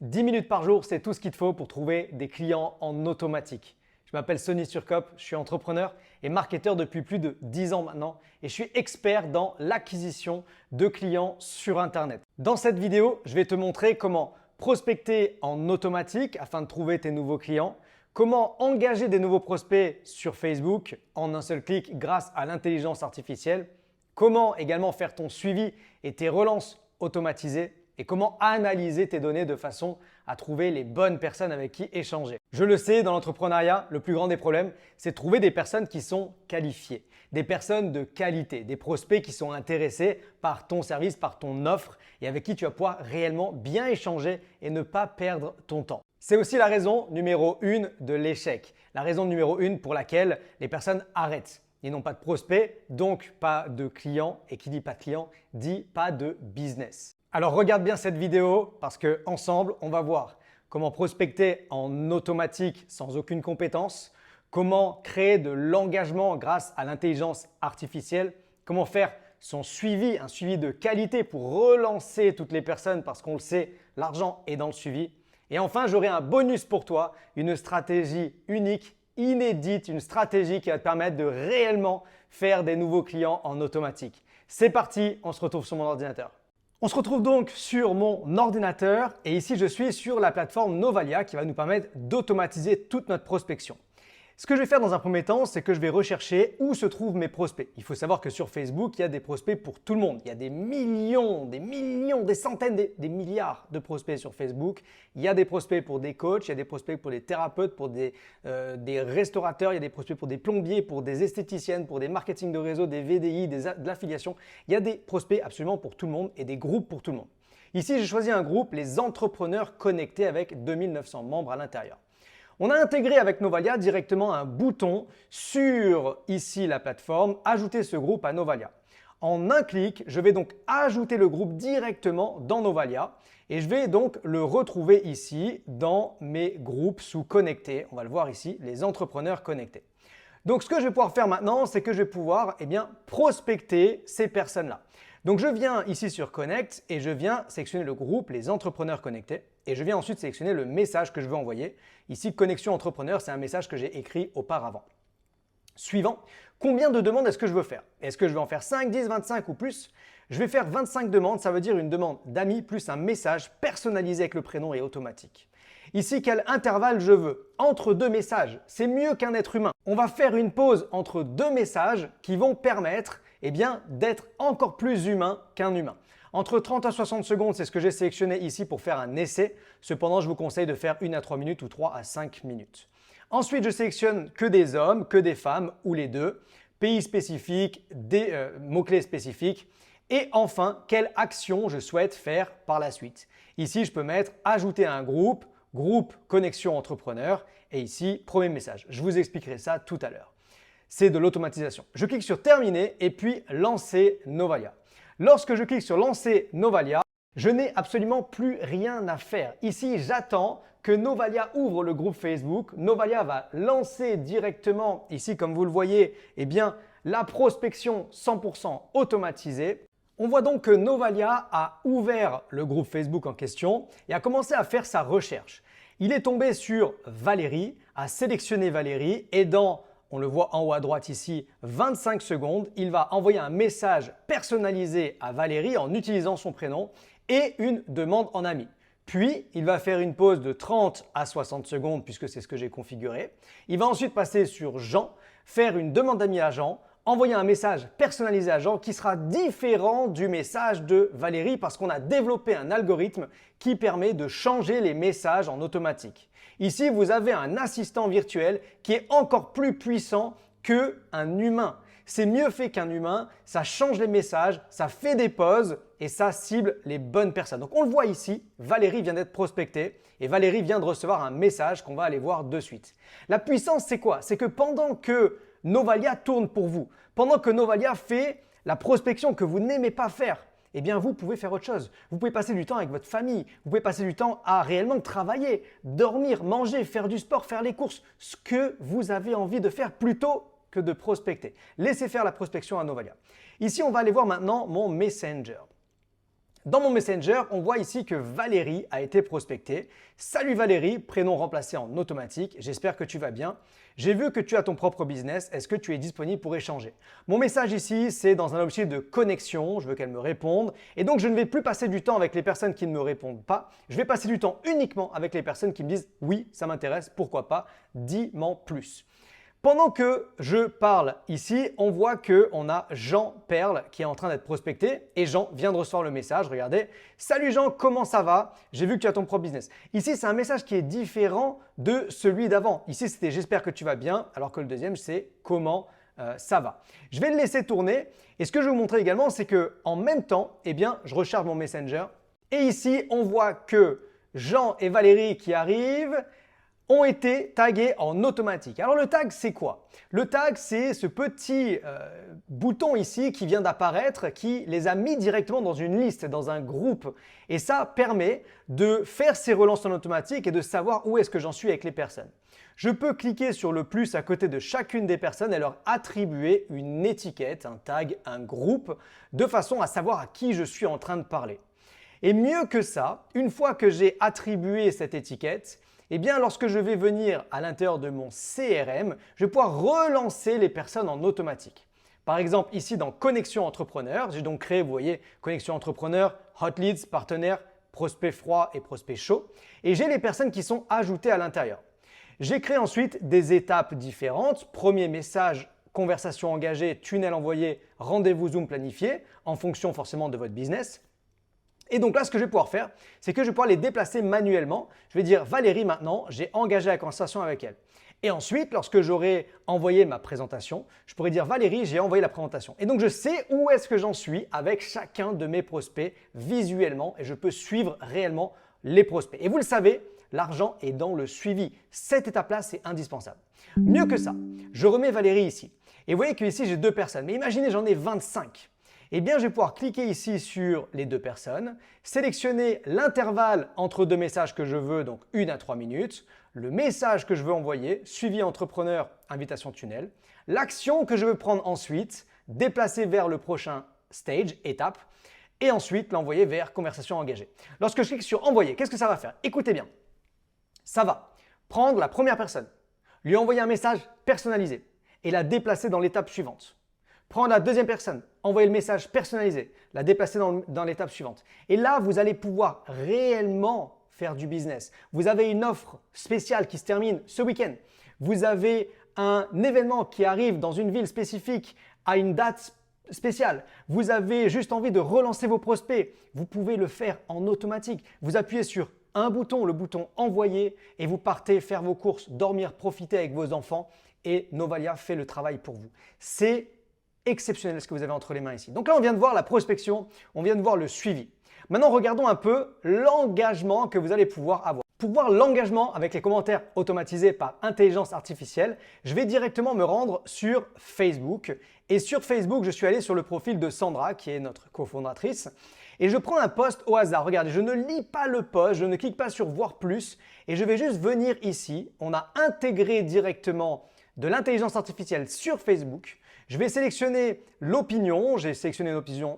10 minutes par jour, c'est tout ce qu'il te faut pour trouver des clients en automatique. Je m'appelle Sonny Turcotte, je suis entrepreneur et marketeur depuis plus de 10 ans maintenant et je suis expert dans l'acquisition de clients sur Internet. Dans cette vidéo, je vais te montrer comment prospecter en automatique afin de trouver tes nouveaux clients, comment engager des nouveaux prospects sur Facebook en un seul clic grâce à l'intelligence artificielle, comment également faire ton suivi et tes relances automatisées et comment analyser tes données de façon à trouver les bonnes personnes avec qui échanger. Je le sais, dans l'entrepreneuriat, le plus grand des problèmes, c'est de trouver des personnes qui sont qualifiées, des personnes de qualité, des prospects qui sont intéressés par ton service, par ton offre et avec qui tu vas pouvoir réellement bien échanger et ne pas perdre ton temps. C'est aussi la raison numéro 1 de l'échec, la raison numéro 1 pour laquelle les personnes arrêtent. Ils n'ont pas de prospects, donc pas de clients. Et qui dit pas de clients, dit pas de business. Alors regarde bien cette vidéo parce qu'ensemble, on va voir comment prospecter en automatique sans aucune compétence, comment créer de l'engagement grâce à l'intelligence artificielle, comment faire son suivi, un suivi de qualité pour relancer toutes les personnes parce qu'on le sait, l'argent est dans le suivi. Et enfin, j'aurai un bonus pour toi, une stratégie unique, inédite, une stratégie qui va te permettre de réellement faire des nouveaux clients en automatique. C'est parti, on se retrouve sur mon ordinateur. On se retrouve donc sur mon ordinateur et ici je suis sur la plateforme Novalia qui va nous permettre d'automatiser toute notre prospection. Ce que je vais faire dans un premier temps, c'est que je vais rechercher où se trouvent mes prospects. Il faut savoir que sur Facebook, il y a des prospects pour tout le monde. Il y a des millions, des centaines, des milliards de prospects sur Facebook. Il y a des prospects pour des coachs, il y a des prospects pour des thérapeutes, pour des restaurateurs, il y a des prospects pour des plombiers, pour des esthéticiennes, pour des marketing de réseau, des VDI, de l'affiliation. Il y a des prospects absolument pour tout le monde et des groupes pour tout le monde. Ici, j'ai choisi un groupe, les entrepreneurs connectés avec 2900 membres à l'intérieur. On a intégré avec Novalia directement un bouton sur ici la plateforme « Ajouter ce groupe à Novalia ». En un clic, je vais donc ajouter le groupe directement dans Novalia et je vais donc le retrouver ici dans mes groupes sous connectés. On va le voir ici, les entrepreneurs connectés. Donc ce que je vais pouvoir faire maintenant, c'est que je vais pouvoir prospecter ces personnes-là. Donc je viens ici sur Connect et je viens sélectionner le groupe les entrepreneurs connectés et je viens ensuite sélectionner le message que je veux envoyer. Ici, connexion entrepreneur, c'est un message que j'ai écrit auparavant. Suivant, combien de demandes est-ce que je veux faire? Est-ce que je vais en faire 5, 10, 25 ou plus? Je vais faire 25 demandes, ça veut dire une demande d'amis plus un message personnalisé avec le prénom et automatique. Ici, quel intervalle je veux? Entre deux messages, c'est mieux qu'un être humain. On va faire une pause entre deux messages qui vont permettre d'être encore plus humain qu'un humain. Entre 30 à 60 secondes, c'est ce que j'ai sélectionné ici pour faire un essai. Cependant, je vous conseille de faire 1 à 3 minutes ou 3 à 5 minutes. Ensuite, je sélectionne que des hommes, que des femmes ou les deux, pays spécifiques, des mots-clés spécifiques. Et enfin, quelle action je souhaite faire par la suite. Ici, je peux mettre « Ajouter à un groupe »,« Groupe connexion entrepreneur » et ici, premier message. Je vous expliquerai ça tout à l'heure. C'est de l'automatisation. Je clique sur Terminer et puis Lancer Novalia. Lorsque je clique sur Lancer Novalia, je n'ai absolument plus rien à faire. Ici, j'attends que Novalia ouvre le groupe Facebook. Novalia va lancer directement, ici comme vous le voyez, la prospection 100% automatisée. On voit donc que Novalia a ouvert le groupe Facebook en question et a commencé à faire sa recherche. Il est tombé sur Valérie, a sélectionné Valérie et dans on le voit en haut à droite ici, 25 secondes, il va envoyer un message personnalisé à Valérie en utilisant son prénom et une demande en ami. Puis, il va faire une pause de 30 à 60 secondes puisque c'est ce que j'ai configuré. Il va ensuite passer sur Jean, faire une demande d'amis à Jean, envoyer un message personnalisé à Jean qui sera différent du message de Valérie parce qu'on a développé un algorithme qui permet de changer les messages en automatique. Ici, vous avez un assistant virtuel qui est encore plus puissant qu'un humain. C'est mieux fait qu'un humain, ça change les messages, ça fait des pauses et ça cible les bonnes personnes. Donc on le voit ici, Valérie vient d'être prospectée et Valérie vient de recevoir un message qu'on va aller voir de suite. La puissance, c'est quoi? C'est que pendant que Novalia tourne pour vous, pendant que Novalia fait la prospection que vous n'aimez pas faire, vous pouvez faire autre chose. Vous pouvez passer du temps avec votre famille. Vous pouvez passer du temps à réellement travailler, dormir, manger, faire du sport, faire les courses. Ce que vous avez envie de faire plutôt que de prospecter. Laissez faire la prospection à Novalia. Ici, on va aller voir maintenant mon Messenger. Dans mon Messenger, on voit ici que Valérie a été prospectée. Salut Valérie, prénom remplacé en automatique, j'espère que tu vas bien. J'ai vu que tu as ton propre business, est-ce que tu es disponible pour échanger? Mon message ici, c'est dans un objectif de connexion, je veux qu'elle me réponde. Et donc, je ne vais plus passer du temps avec les personnes qui ne me répondent pas. Je vais passer du temps uniquement avec les personnes qui me disent « oui, ça m'intéresse, pourquoi pas, dis-m'en plus ». Pendant que je parle ici, on voit qu'on a Jean Perle qui est en train d'être prospecté et Jean vient de recevoir le message. Regardez, salut Jean, comment ça va? J'ai vu que tu as ton propre business. Ici, c'est un message qui est différent de celui d'avant. Ici, c'était j'espère que tu vas bien, alors que le deuxième, c'est comment ça va. Je vais le laisser tourner et ce que je vais vous montrer également, c'est qu'en même temps, eh bien, je recharge mon Messenger et ici, on voit que Jean et Valérie qui arrivent ont été tagués en automatique. Alors le tag, c'est quoi? Le tag, c'est ce petit bouton ici qui vient d'apparaître, qui les a mis directement dans une liste, dans un groupe. Et ça permet de faire ces relances en automatique et de savoir où est-ce que j'en suis avec les personnes. Je peux cliquer sur le plus à côté de chacune des personnes et leur attribuer une étiquette, un tag, un groupe, de façon à savoir à qui je suis en train de parler. Et mieux que ça, une fois que j'ai attribué cette étiquette, eh bien, lorsque je vais venir à l'intérieur de mon CRM, je vais pouvoir relancer les personnes en automatique. Par exemple, ici dans Connexion Entrepreneur, j'ai donc créé, vous voyez, Connexion Entrepreneur, Hot Leads, partenaire, prospect froid et prospect chaud. Et j'ai les personnes qui sont ajoutées à l'intérieur. J'ai créé ensuite des étapes différentes. Premier message, conversation engagée, tunnel envoyé, rendez-vous Zoom planifié, en fonction forcément de votre business. Et donc là, ce que je vais pouvoir faire, c'est que je vais pouvoir les déplacer manuellement. Je vais dire Valérie maintenant, j'ai engagé la conversation avec elle. Et ensuite, lorsque j'aurai envoyé ma présentation, je pourrai dire Valérie, j'ai envoyé la présentation. Et donc, je sais où est-ce que j'en suis avec chacun de mes prospects visuellement et je peux suivre réellement les prospects. Et vous le savez, l'argent est dans le suivi. Cette étape-là, c'est indispensable. Mieux que ça, je remets Valérie ici. Et vous voyez qu'ici, j'ai 2 personnes. Mais imaginez, j'en ai 25. Eh bien, je vais pouvoir cliquer ici sur les 2 personnes, sélectionner l'intervalle entre 2 messages que je veux, donc 1 à 3 minutes, le message que je veux envoyer, suivi entrepreneur, invitation tunnel, l'action que je veux prendre ensuite, déplacer vers le prochain stage, étape, et ensuite l'envoyer vers conversation engagée. Lorsque je clique sur envoyer, qu'est-ce que ça va faire? Écoutez bien, ça va prendre la première personne, lui envoyer un message personnalisé et la déplacer dans l'étape suivante. Prendre la deuxième personne, envoyer le message personnalisé, la déplacer dans l'étape suivante. Et là, vous allez pouvoir réellement faire du business. Vous avez une offre spéciale qui se termine ce week-end. Vous avez un événement qui arrive dans une ville spécifique à une date spéciale. Vous avez juste envie de relancer vos prospects. Vous pouvez le faire en automatique. Vous appuyez sur un bouton, le bouton envoyer et vous partez faire vos courses, dormir, profiter avec vos enfants et Novalia fait le travail pour vous. C'est exceptionnel ce que vous avez entre les mains ici. Donc là, on vient de voir la prospection, on vient de voir le suivi. Maintenant, regardons un peu l'engagement que vous allez pouvoir avoir. Pour voir l'engagement avec les commentaires automatisés par intelligence artificielle, je vais directement me rendre sur Facebook. Et sur Facebook, je suis allé sur le profil de Sandra, qui est notre cofondatrice. Et je prends un post au hasard. Regardez, je ne lis pas le post, je ne clique pas sur voir plus. Et je vais juste venir ici. On a intégré directement de l'intelligence artificielle sur Facebook. Je vais sélectionner l'opinion, j'ai sélectionné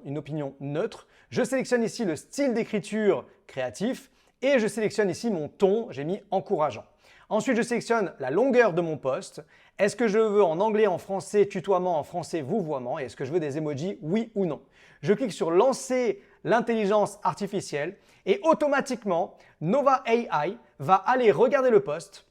une opinion neutre. Je sélectionne ici le style d'écriture créatif et je sélectionne ici mon ton, j'ai mis encourageant. Ensuite, je sélectionne la longueur de mon post. Est-ce que je veux en anglais, en français, tutoiement, en français, vouvoiement et est-ce que je veux des emojis, oui ou non? Je clique sur lancer l'intelligence artificielle et automatiquement, Nova AI va aller regarder le post,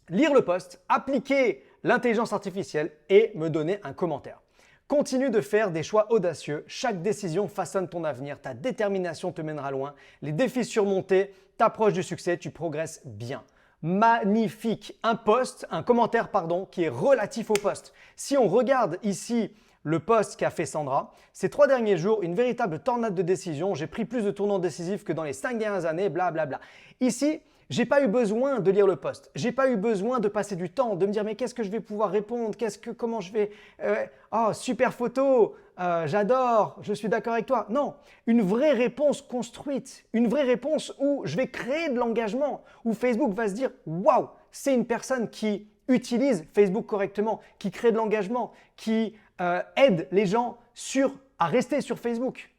lire le post, appliquer l'intelligence artificielle et me donner un commentaire. Continue de faire des choix audacieux. Chaque décision façonne ton avenir. Ta détermination te mènera loin. Les défis surmontés t'approchent du succès. Tu progresses bien. Magnifique. Un commentaire qui est relatif au post. Si on regarde ici le post qu'a fait Sandra, ces 3 derniers jours, une véritable tornade de décisions. J'ai pris plus de tournants décisifs que dans les 5 dernières années, blablabla. Ici, j'ai pas eu besoin de lire le post. J'ai pas eu besoin de passer du temps, de me dire mais qu'est-ce que je vais pouvoir répondre, comment je vais, oh super photo, j'adore, je suis d'accord avec toi. Non, une vraie réponse construite, une vraie réponse où je vais créer de l'engagement, où Facebook va se dire waouh, c'est une personne qui utilise Facebook correctement, qui crée de l'engagement, qui aide les gens à rester sur Facebook.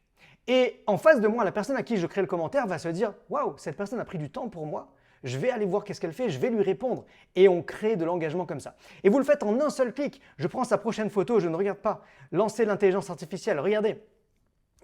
Et en face de moi, la personne à qui je crée le commentaire va se dire « Waouh, cette personne a pris du temps pour moi. Je vais aller voir qu'est-ce qu'elle fait, je vais lui répondre. » Et on crée de l'engagement comme ça. Et vous le faites en un seul clic. Je prends sa prochaine photo, je ne regarde pas. Lancez l'intelligence artificielle, regardez.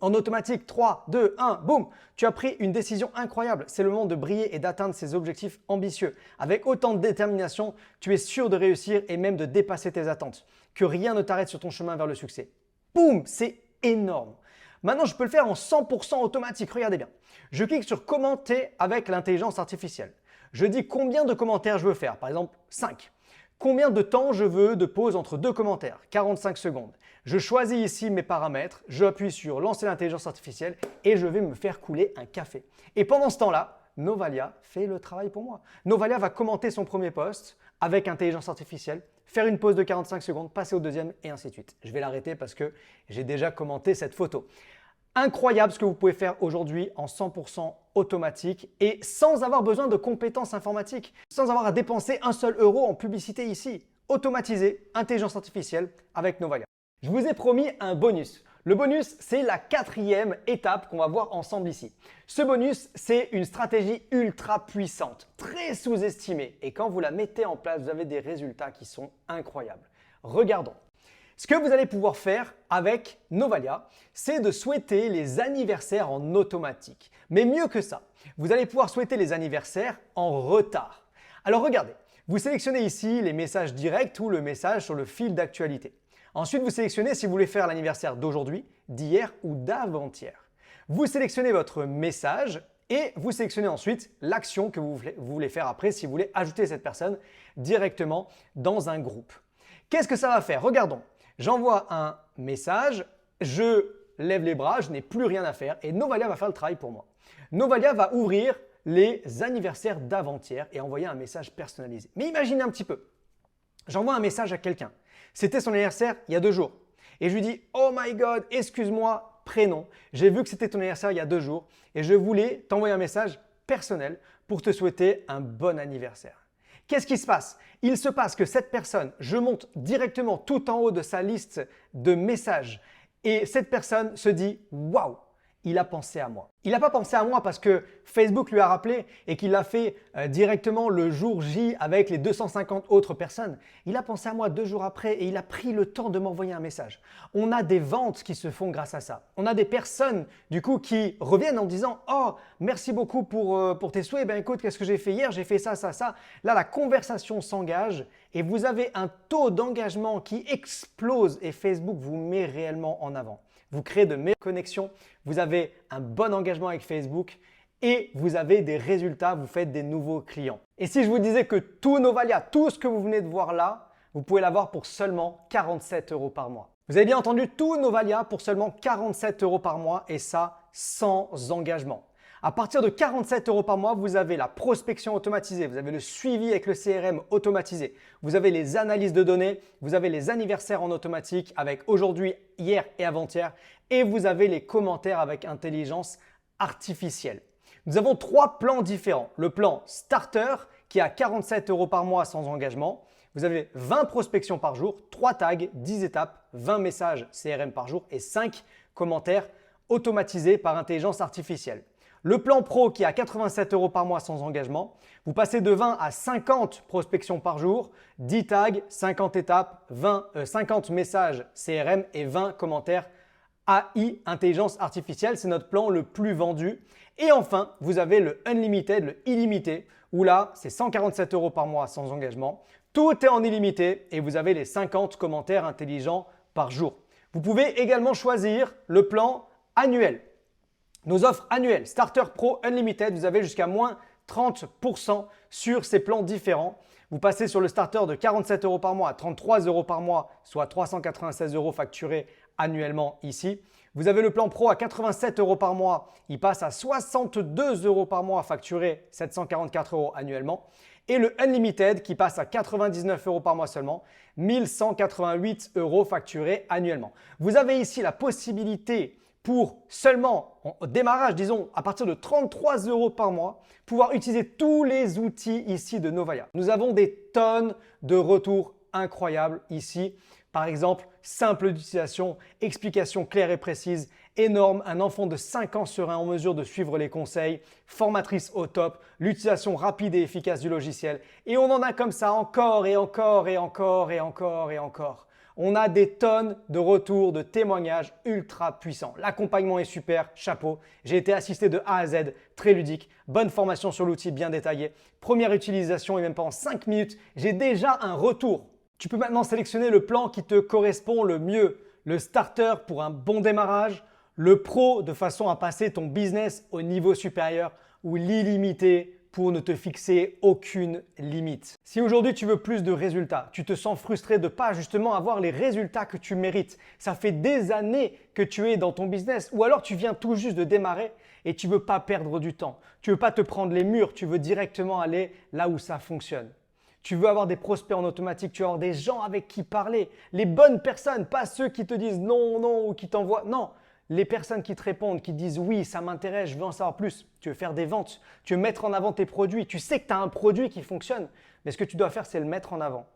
En automatique, 3, 2, 1, boum, tu as pris une décision incroyable. C'est le moment de briller et d'atteindre ses objectifs ambitieux. Avec autant de détermination, tu es sûr de réussir et même de dépasser tes attentes. Que rien ne t'arrête sur ton chemin vers le succès. Boum, c'est énorme. Maintenant, je peux le faire en 100% automatique. Regardez bien. Je clique sur commenter avec l'intelligence artificielle. Je dis combien de commentaires je veux faire. Par exemple, 5. Combien de temps je veux de pause entre deux commentaires? 45 secondes. Je choisis ici mes paramètres, j'appuie sur lancer l'intelligence artificielle et je vais me faire couler un café. Et pendant ce temps-là, Novalia fait le travail pour moi. Novalia va commenter son premier post avec intelligence artificielle, faire une pause de 45 secondes, passer au deuxième et ainsi de suite. Je vais l'arrêter parce que j'ai déjà commenté cette photo. Incroyable ce que vous pouvez faire aujourd'hui en 100% automatique et sans avoir besoin de compétences informatiques, sans avoir à dépenser un seul euro en publicité ici. Automatisé, intelligence artificielle avec Novalia. Je vous ai promis un bonus. Le bonus, c'est la 4e étape qu'on va voir ensemble ici. Ce bonus, c'est une stratégie ultra puissante, très sous-estimée. Et quand vous la mettez en place, vous avez des résultats qui sont incroyables. Regardons. Ce que vous allez pouvoir faire avec Novalia, c'est de souhaiter les anniversaires en automatique. Mais mieux que ça, vous allez pouvoir souhaiter les anniversaires en retard. Alors regardez, vous sélectionnez ici les messages directs ou le message sur le fil d'actualité. Ensuite, vous sélectionnez si vous voulez faire l'anniversaire d'aujourd'hui, d'hier ou d'avant-hier. Vous sélectionnez votre message et vous sélectionnez ensuite l'action que vous voulez faire après si vous voulez ajouter cette personne directement dans un groupe. Qu'est-ce que ça va faire? Regardons. J'envoie un message, je lève les bras, je n'ai plus rien à faire et Novalia va faire le travail pour moi. Novalia va ouvrir les anniversaires d'avant-hier et envoyer un message personnalisé. Mais imaginez un petit peu. J'envoie un message à quelqu'un. C'était son anniversaire il y a 2 jours. Et je lui dis « Oh my God, excuse-moi, prénom. J'ai vu que c'était ton anniversaire il y a 2 jours et je voulais t'envoyer un message personnel pour te souhaiter un bon anniversaire. » Qu'est-ce qui se passe? Il se passe que cette personne, je monte directement tout en haut de sa liste de messages et cette personne se dit « Waouh, il a pensé à moi. » Il n'a pas pensé à moi parce que Facebook lui a rappelé et qu'il l'a fait directement le jour J avec les 250 autres personnes. Il a pensé à moi 2 jours après et il a pris le temps de m'envoyer un message. On a des ventes qui se font grâce à ça. On a des personnes du coup qui reviennent en disant « Oh, merci beaucoup pour tes souhaits. Ben écoute, qu'est-ce que j'ai fait hier? J'ai fait ça, ça, ça. » Là, la conversation s'engage et vous avez un taux d'engagement qui explose et Facebook vous met réellement en avant. Vous créez de meilleures connexions, vous avez un bon engagement avec Facebook et vous avez des résultats, vous faites des nouveaux clients. Et si je vous disais que tout Novalia, tout ce que vous venez de voir là, vous pouvez l'avoir pour seulement 47 € par mois. Vous avez bien entendu, tout Novalia pour seulement 47 € par mois et ça sans engagement. À partir de 47 € par mois, vous avez la prospection automatisée, vous avez le suivi avec le CRM automatisé, vous avez les analyses de données, vous avez les anniversaires en automatique avec aujourd'hui, hier et avant-hier et vous avez les commentaires avec intelligence artificielle. Nous avons 3 plans différents. Le plan Starter qui est à 47 € par mois sans engagement. Vous avez 20 prospections par jour, 3 tags, 10 étapes, 20 messages CRM par jour et 5 commentaires automatisés par intelligence artificielle. Le plan Pro qui est à 87 € par mois sans engagement, vous passez de 20 à 50 prospections par jour, 10 tags, 50 étapes, 50 messages CRM et 20 commentaires AI, intelligence artificielle. C'est notre plan le plus vendu. Et enfin, vous avez le Unlimited, le illimité, où là, c'est 147 € par mois sans engagement. Tout est en illimité et vous avez les 50 commentaires intelligents par jour. Vous pouvez également choisir le plan annuel. Nos offres annuelles, Starter Pro Unlimited, vous avez jusqu'à moins 30% sur ces plans différents. Vous passez sur le Starter de 47 € par mois à 33 € par mois, soit 396 € facturés annuellement ici. Vous avez le plan Pro à 87 € par mois, il passe à 62 € par mois facturé 744 € annuellement. Et le Unlimited qui passe à 99 € par mois seulement, 1188 € facturés annuellement. Vous avez ici la possibilité pour seulement, au démarrage, disons à partir de 33 € par mois, pouvoir utiliser tous les outils ici de Novalia. Nous avons des tonnes de retours incroyables ici. Par exemple, simple d'utilisation, explication claire et précise, énorme, un enfant de 5 ans serait en mesure de suivre les conseils, formatrice au top, l'utilisation rapide et efficace du logiciel. Et on en a comme ça encore et encore et encore et encore et encore. On a des tonnes de retours, de témoignages ultra puissants. L'accompagnement est super, chapeau. J'ai été assisté de A à Z, très ludique, bonne formation sur l'outil bien détaillée. Première utilisation et même pas en 5 minutes, j'ai déjà un retour. Tu peux maintenant sélectionner le plan qui te correspond le mieux. Le starter pour un bon démarrage, le pro de façon à passer ton business au niveau supérieur ou l'illimité pour ne te fixer aucune limite. Si aujourd'hui tu veux plus de résultats, tu te sens frustré de ne pas justement avoir les résultats que tu mérites, ça fait des années que tu es dans ton business ou alors tu viens tout juste de démarrer et tu ne veux pas perdre du temps, tu ne veux pas te prendre les murs, tu veux directement aller là où ça fonctionne. Tu veux avoir des prospects en automatique, tu veux avoir des gens avec qui parler, les bonnes personnes, pas ceux qui te disent non, non ou qui t'envoient. Non, les personnes qui te répondent, qui te disent oui, ça m'intéresse, je veux en savoir plus. Tu veux faire des ventes, tu veux mettre en avant tes produits. Tu sais que tu as un produit qui fonctionne, mais ce que tu dois faire, c'est le mettre en avant.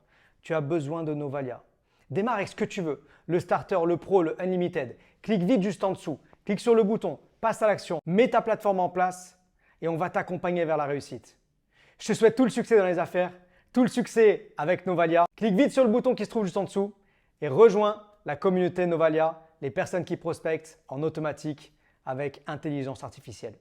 Tu as besoin de Novalia. Démarre avec ce que tu veux, le starter, le pro, le unlimited. Clique vite juste en dessous, clique sur le bouton, passe à l'action, mets ta plateforme en place et on va t'accompagner vers la réussite. Je te souhaite tout le succès dans les affaires. Tout le succès avec Novalia. Clique vite sur le bouton qui se trouve juste en dessous et rejoins la communauté Novalia, les personnes qui prospectent en automatique avec intelligence artificielle.